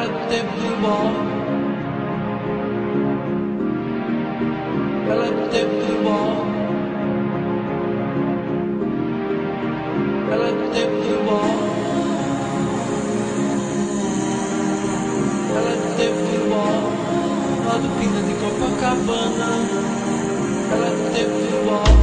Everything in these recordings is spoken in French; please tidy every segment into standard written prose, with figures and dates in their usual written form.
Ela teve futebol. Ela teve futebol. Ela teve futebol. Ela teve futebol. Lá do Pina de Copacabana. Ela teve futebol.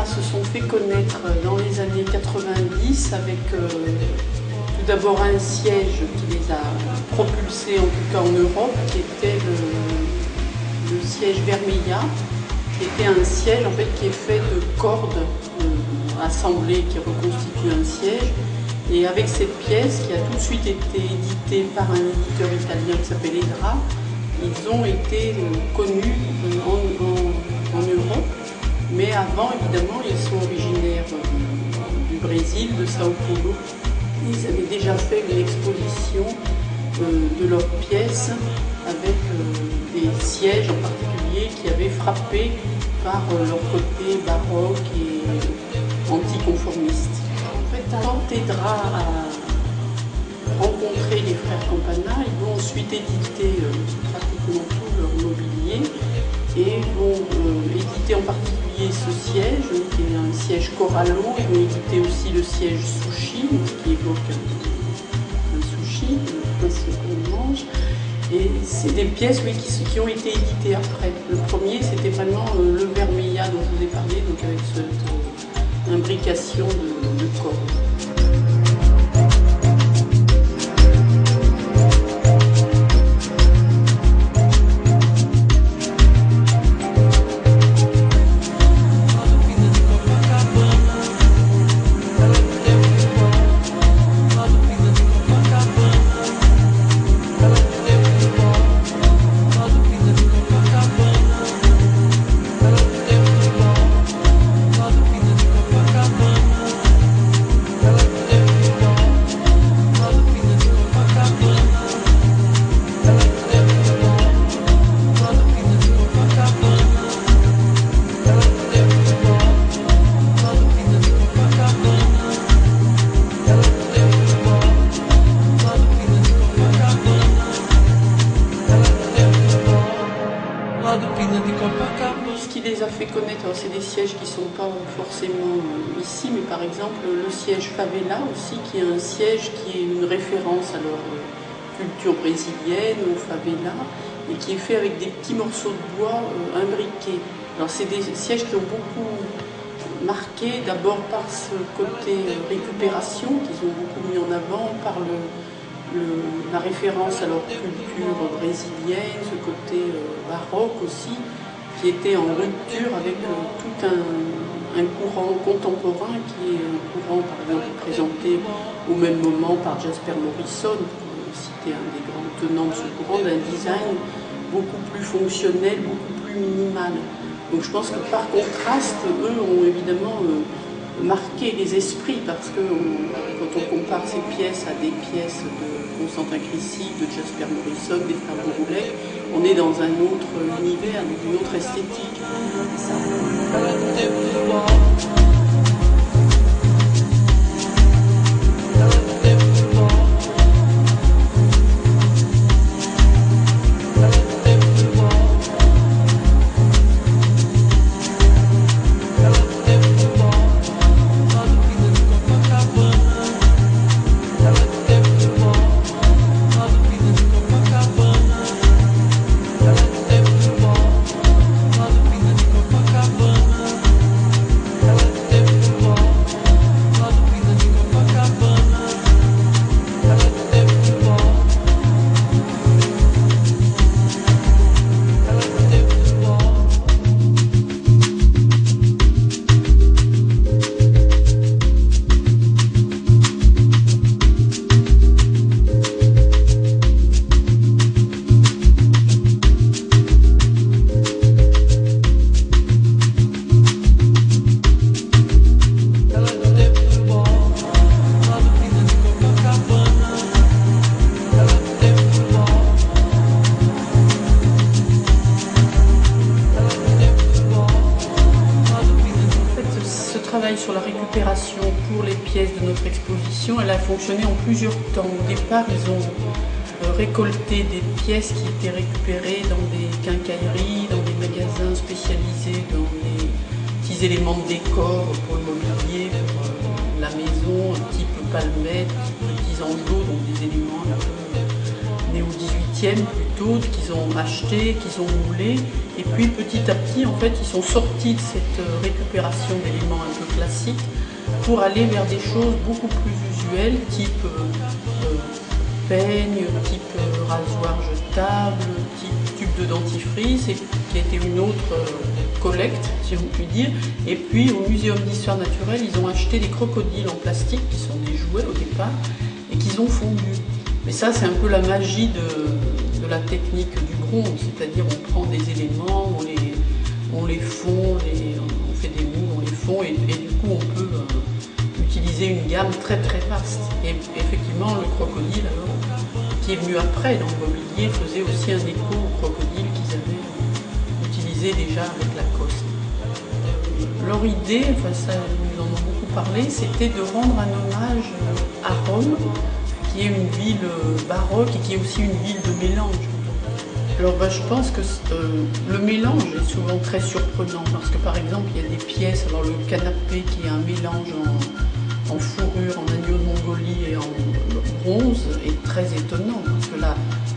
Se sont fait connaître dans les années 90 avec tout d'abord un siège qui les a propulsés en tout cas en Europe, qui était le siège Vermilla, qui était un siège en fait qui est fait de cordes assemblées qui reconstituent un siège. Et avec cette pièce qui a tout de suite été éditée par un éditeur italien qui s'appelle Edra, ils ont été connus en Europe. Mais avant, évidemment, ils sont originaires du Brésil, de Sao Paulo. Ils avaient déjà fait une exposition de leurs pièces avec des sièges en particulier qui avaient frappé par leur côté baroque et anticonformiste. En fait, quand Edra a rencontré les frères Campana, ils vont ensuite éditer pratiquement tout leur mobilier et vont éditer en particulier ce siège, qui est un siège Corallo. Ils vont éditer aussi le siège Sushi, qui évoque un sushi, ce qu'on mange. Et c'est des pièces oui, qui ont été éditées après. Le premier, c'était vraiment le Vermilla dont je vous ai parlé, donc avec cette imbrication de cordes. Ce qui les a fait connaître, c'est des sièges qui ne sont pas forcément ici, mais par exemple le siège Favela aussi, qui est un siège qui est une référence à leur culture brésilienne, au favela, et qui est fait avec des petits morceaux de bois imbriqués. Alors c'est des sièges qui ont beaucoup marqué, d'abord par ce côté récupération qu'ils ont beaucoup mis en avant, par la référence à leur culture brésilienne, ce côté baroque aussi, qui était en rupture avec tout un courant contemporain qui est un courant par exemple présenté au même moment par Jasper Morrison, pour citer un des grands tenants de ce courant, d'un design beaucoup plus fonctionnel, beaucoup plus minimal. Donc je pense que par contraste, eux ont évidemment marqué les esprits parce que quand on compare ces pièces à des pièces de Constantin Crissi, de Jasper Morrison, des frères Bourroulet, on est dans un autre univers, dans une autre esthétique. Sur la récupération pour les pièces de notre exposition, elle a fonctionné en plusieurs temps. Au départ, ils ont récolté des pièces qui étaient récupérées dans des quincailleries, dans des magasins spécialisés, dans des petits éléments de décor pour le mobilier, pour la maison, type palmette, petits enclos, donc des éléments un peu nés au 18e plutôt, qu'ils ont achetés, qu'ils ont moulés. Et puis petit à petit, en fait, ils sont sortis de cette récupération d'éléments un peu classiques pour aller vers des choses beaucoup plus usuelles, type peigne, type rasoir jetable, type tube de dentifrice, et qui a été une autre collecte, si on peut dire. Et puis au Muséum d'Histoire Naturelle, ils ont acheté des crocodiles en plastique, qui sont des jouets au départ, et qu'ils ont fondus. Mais ça, c'est un peu la magie de la technique du bronze, c'est-à-dire on prend des éléments, on les fond, on fait des moules, on les fond, et du coup on peut utiliser une gamme très très vaste. Et effectivement, le crocodile, alors, qui est venu après dans le mobilier, faisait aussi un écho au crocodile qu'ils avaient utilisé déjà avec Lacoste. Leur idée, enfin ça, nous en avons beaucoup parlé, c'était de rendre un hommage à Rome, qui est une ville baroque et qui est aussi une ville de mélange. Alors je pense que le mélange est souvent très surprenant parce que par exemple il y a des pièces, alors le canapé qui est un mélange en fourrure, en agneau de Mongolie et en bronze est très étonnant parce que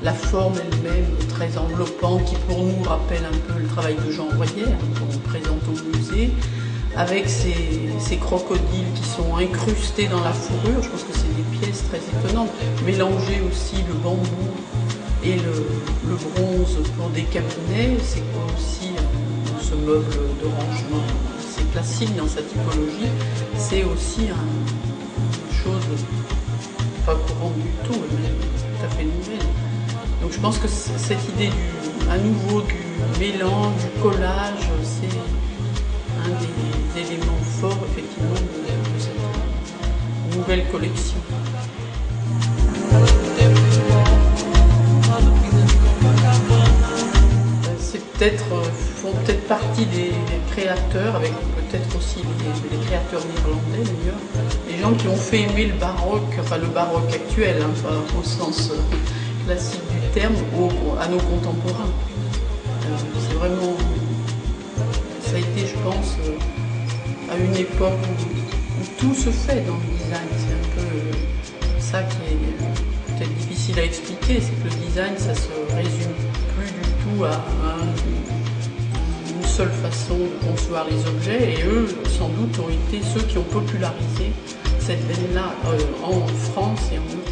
la forme elle-même très enveloppante qui pour nous rappelle un peu le travail de Jean Royer qu'on présente au musée, avec ces crocodiles qui sont incrustés dans la fourrure. Je pense que c'est des pièces très étonnantes. Mélanger aussi le bambou et le bronze pour des cabinets, c'est aussi ce meuble de rangement, c'est classique dans sa typologie, c'est aussi une chose pas courante du tout, mais tout à fait nouvelle. Donc je pense que cette idée à nouveau du mélange, du collage, c'est un des éléments forts effectivement de cette nouvelle collection. Font peut-être partie des créateurs, avec peut-être aussi les créateurs néerlandais d'ailleurs, les gens qui ont fait aimer le baroque, enfin le baroque actuel, hein, pas au sens classique du terme, à nos contemporains. C'est vraiment, ça a été, je pense, à une époque où tout se fait dans le design. C'est un peu ça qui est peut-être difficile à expliquer, c'est que le design, ça se résume plus du tout à une seule façon de concevoir les objets, et eux, sans doute, ont été ceux qui ont popularisé cette veine-là en France et en Europe.